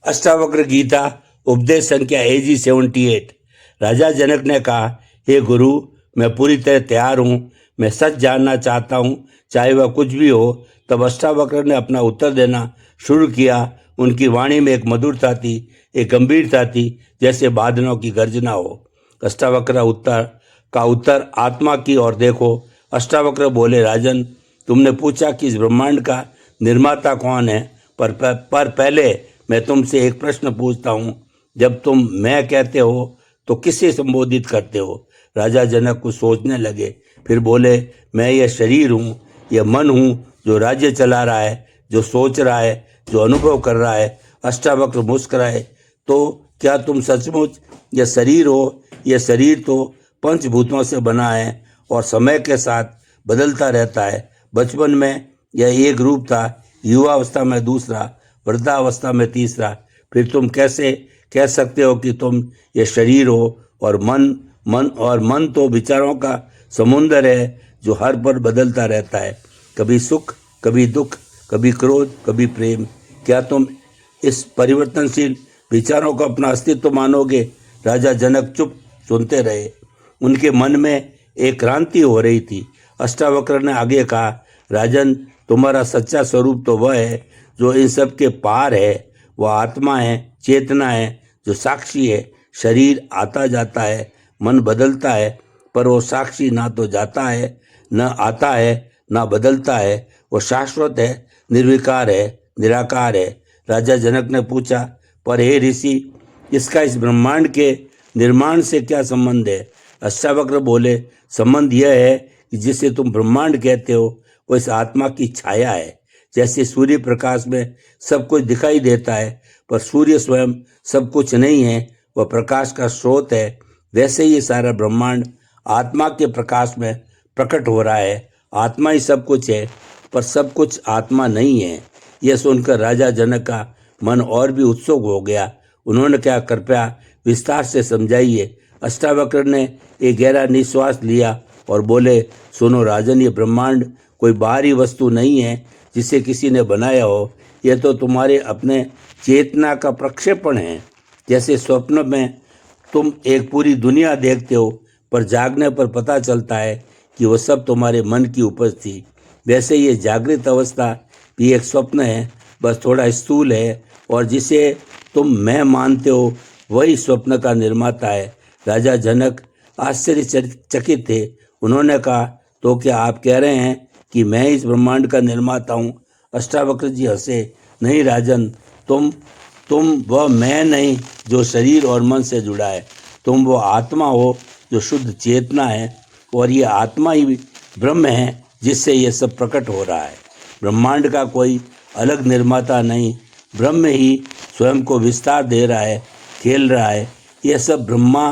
अष्टावक्र गीता उपदेश संख्या AG 78। राजा जनक ने कहा, हे गुरु, मैं पूरी तरह तैयार हूँ, मैं सच जानना चाहता हूँ, चाहे वह कुछ भी हो। तब अष्टावक्र ने अपना उत्तर देना शुरू किया। उनकी वाणी में एक मधुरता थी, एक गंभीरता थी, जैसे बादलों की गर्जना हो। अष्टावक्र उत्तर आत्मा की ओर देखो। अष्टावक्र बोले, राजन, तुमने पूछा कि इस ब्रह्मांड का निर्माता कौन है, पर पहले मैं तुमसे एक प्रश्न पूछता हूँ। जब तुम मैं कहते हो तो किसे संबोधित करते हो? राजा जनक कुछ सोचने लगे, फिर बोले, मैं यह शरीर हूँ, यह मन हूँ जो राज्य चला रहा है, जो सोच रहा है, जो अनुभव कर रहा है। अष्टावक्र मुस्कुराए, तो क्या तुम सचमुच यह शरीर हो? यह शरीर तो पंचभूतों से बना है और समय के साथ बदलता रहता है। बचपन में यह एक रूप था, युवावस्था में दूसरा, वृद्धावस्था में तीसरा। फिर तुम कैसे कह सकते हो कि तुम ये शरीर हो? और मन तो विचारों का समुंदर है जो हर पल बदलता रहता है, कभी सुख, कभी दुख, कभी क्रोध, कभी प्रेम। क्या तुम इस परिवर्तनशील विचारों को अपना अस्तित्व मानोगे? राजा जनक चुप सुनते रहे। उनके मन में एक क्रांति हो रही थी। अष्टावक्र ने आगे कहा, राजन, तुम्हारा सच्चा स्वरूप तो वह है जो इन सब के पार है। वह आत्मा है, चेतना है, जो साक्षी है। शरीर आता जाता है, मन बदलता है, पर वो साक्षी ना तो जाता है, न आता है, ना बदलता है। वो शाश्वत है, निर्विकार है, निराकार है। राजा जनक ने पूछा, पर हे ऋषि, इसका इस ब्रह्मांड के निर्माण से क्या संबंध है? अष्टावक्र बोले, संबंध यह है कि जिसे तुम ब्रह्मांड कहते हो वो इस आत्मा की छाया है। जैसे सूर्य प्रकाश में सब कुछ दिखाई देता है, पर सूर्य स्वयं सब कुछ नहीं है, वह प्रकाश का स्रोत है। वैसे ही सारा ब्रह्मांड आत्मा के प्रकाश में प्रकट हो रहा है। आत्मा ही सब कुछ है, पर सब कुछ आत्मा नहीं है। यह सुनकर राजा जनक का मन और भी उत्सुक हो गया। उन्होंने क्या, कृपया विस्तार से समझाइए। अष्टावक्र ने एक गहरा निश्वास लिया और बोले, सुनो राजन, ये ब्रह्मांड कोई बाहरी वस्तु नहीं है जिसे किसी ने बनाया हो। यह तो तुम्हारे अपने चेतना का प्रक्षेपण है। जैसे स्वप्न में तुम एक पूरी दुनिया देखते हो, पर जागने पर पता चलता है कि वह सब तुम्हारे मन की उपज थी, वैसे ये जागृत अवस्था भी एक स्वप्न है, बस थोड़ा स्थूल है, और जिसे तुम मैं मानते हो वही स्वप्न का निर्माता है। राजा जनक आश्चर्यचकित थे। उन्होंने कहा, तो क्या आप कह रहे हैं कि मैं इस ब्रह्मांड का निर्माता हूँ? अष्टावक्र जी हंसे, नहीं राजन, तुम वह मैं नहीं जो शरीर और मन से जुड़ा है। तुम वो आत्मा हो जो शुद्ध चेतना है, और ये आत्मा ही ब्रह्म है जिससे ये सब प्रकट हो रहा है। ब्रह्मांड का कोई अलग निर्माता नहीं, ब्रह्म ही स्वयं को विस्तार दे रहा है, खेल रहा है। यह सब ब्रह्मा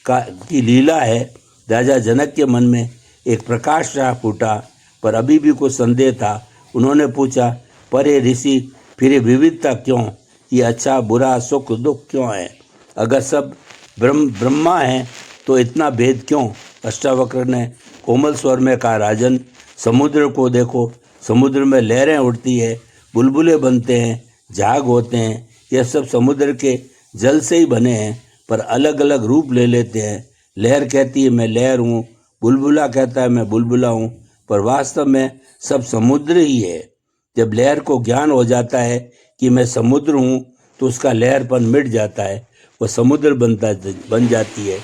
की लीला है। राजा जनक के मन में एक प्रकाश राह फूटा, पर अभी भी कुछ संदेह था। उन्होंने पूछा, पर ये ऋषि, फिर ये विविधता क्यों? ये अच्छा बुरा सुख दुख क्यों है? अगर सब ब्रह्मा है तो इतना भेद क्यों? अष्टावक्र ने कोमल स्वर में कहा, राजन, समुद्र को देखो। समुद्र में लहरें उठती है, बुलबुले बनते हैं, झाग होते हैं। यह सब समुद्र के जल से ही बने हैं, पर अलग अलग रूप ले लेते हैं। लहर कहती है मैं लहर हूँ, बुलबुला कहता है मैं बुलबुला हूँ, पर वास्तव में सब समुद्र ही है। जब लहर को ज्ञान हो जाता है कि मैं समुद्र हूँ, तो उसका लहरपन मिट जाता है, वह समुद्र बन जाती है।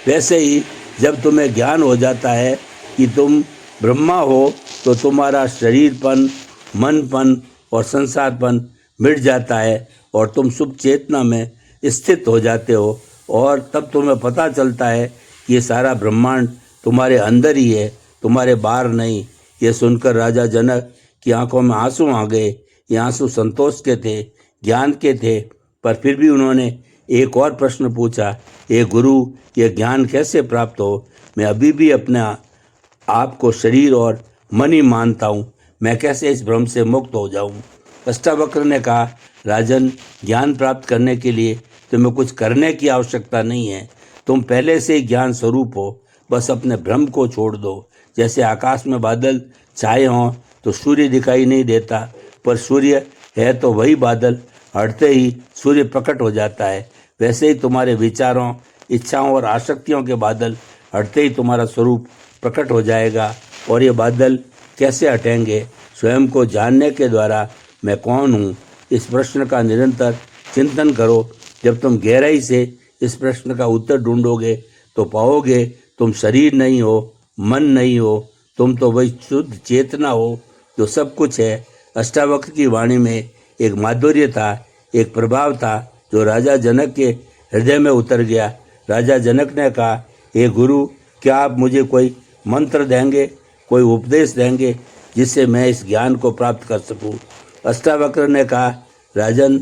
वैसे ही जब तुम्हें ज्ञान हो जाता है कि तुम ब्रह्मा हो, तो तुम्हारा शरीरपन, मनपन और संसारपन मिट जाता है, और तुम शुभ चेतना में स्थित हो जाते हो। और तब तुम्हें पता चलता है कि ये सारा ब्रह्मांड तुम्हारे अंदर ही है, तुम्हारे बाहर नहीं। ये सुनकर राजा जनक की आंखों में आंसू आ गए। ये आंसू संतोष के थे, ज्ञान के थे, पर फिर भी उन्होंने एक और प्रश्न पूछा, हे गुरु, ये ज्ञान कैसे प्राप्त हो? मैं अभी भी अपने आप को शरीर और मन ही मानता हूँ, मैं कैसे इस भ्रम से मुक्त हो जाऊँ? अष्टावक्र ने कहा, राजन, ज्ञान प्राप्त करने के लिए तुम्हें कुछ करने की आवश्यकता नहीं है। तुम पहले से ही ज्ञान स्वरूप हो, बस अपने भ्रम को छोड़ दो। जैसे आकाश में बादल छाए हों तो सूर्य दिखाई नहीं देता, पर सूर्य है तो वही बादल हटते ही सूर्य प्रकट हो जाता है, वैसे ही तुम्हारे विचारों, इच्छाओं और आसक्तियों के बादल हटते ही तुम्हारा स्वरूप प्रकट हो जाएगा। और ये बादल कैसे हटेंगे? स्वयं को जानने के द्वारा मैं कौन हूँ, इस प्रश्न का निरंतर चिंतन करो। जब तुम गहराई से इस प्रश्न का उत्तर ढूंढोगे तो पाओगे तुम शरीर नहीं हो, मन नहीं हो, तुम तो वही शुद्ध चेतना हो जो सब कुछ है। अष्टावक्र की वाणी में एक माधुर्य था, एक प्रभाव था जो राजा जनक के हृदय में उतर गया। राजा जनक ने कहा, हे गुरु, क्या आप मुझे कोई मंत्र देंगे, कोई उपदेश देंगे जिससे मैं इस ज्ञान को प्राप्त कर सकूं? अष्टावक्र ने कहा, राजन,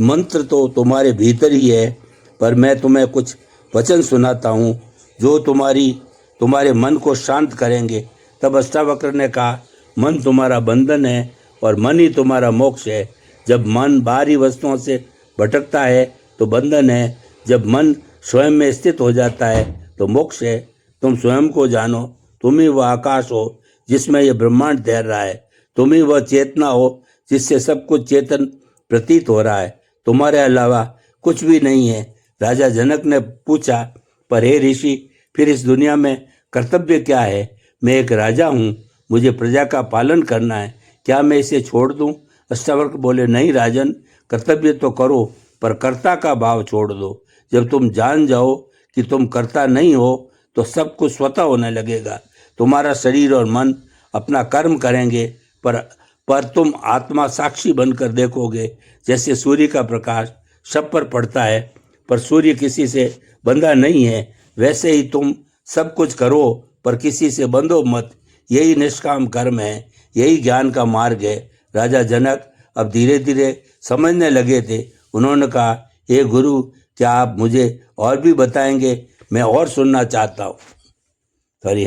मंत्र तो तुम्हारे भीतर ही है, पर मैं तुम्हें कुछ वचन सुनाता हूँ जो तुम्हारे मन को शांत करेंगे। तब अष्टावक्र ने कहा, मन तुम्हारा बंधन है और मन ही तुम्हारा मोक्ष है। जब मन बाहरी वस्तुओं से भटकता है तो बंधन है, जब मन स्वयं में स्थित हो जाता है तो मोक्ष है। तुम स्वयं को जानो, तुम ही वह आकाश हो जिसमें यह ब्रह्मांड तैर रहा है, तुम ही वह चेतना हो जिससे सब कुछ चेतन प्रतीत हो रहा है, तुम्हारे अलावा कुछ भी नहीं है। राजा जनक ने पूछा, पर हे ऋषि, फिर इस दुनिया में कर्तव्य क्या है? मैं एक राजा हूँ, मुझे प्रजा का पालन करना है, क्या मैं इसे छोड़ दूँ? अष्टावक्र बोले, नहीं राजन, कर्तव्य तो करो, पर कर्ता का भाव छोड़ दो। जब तुम जान जाओ कि तुम कर्ता नहीं हो तो सब कुछ स्वतः होने लगेगा। तुम्हारा शरीर और मन अपना कर्म करेंगे, पर तुम आत्मा साक्षी बनकर देखोगे। जैसे सूर्य का प्रकाश सब पर पड़ता है पर सूर्य किसी से बंधा नहीं है, वैसे ही तुम सब कुछ करो पर किसी से बंधो मत। यही निष्काम कर्म है, यही ज्ञान का मार्ग है। राजा जनक अब धीरे धीरे समझने लगे थे। उन्होंने कहा, हे गुरु, क्या आप मुझे और भी बताएंगे? मैं और सुनना चाहता हूँ। हरि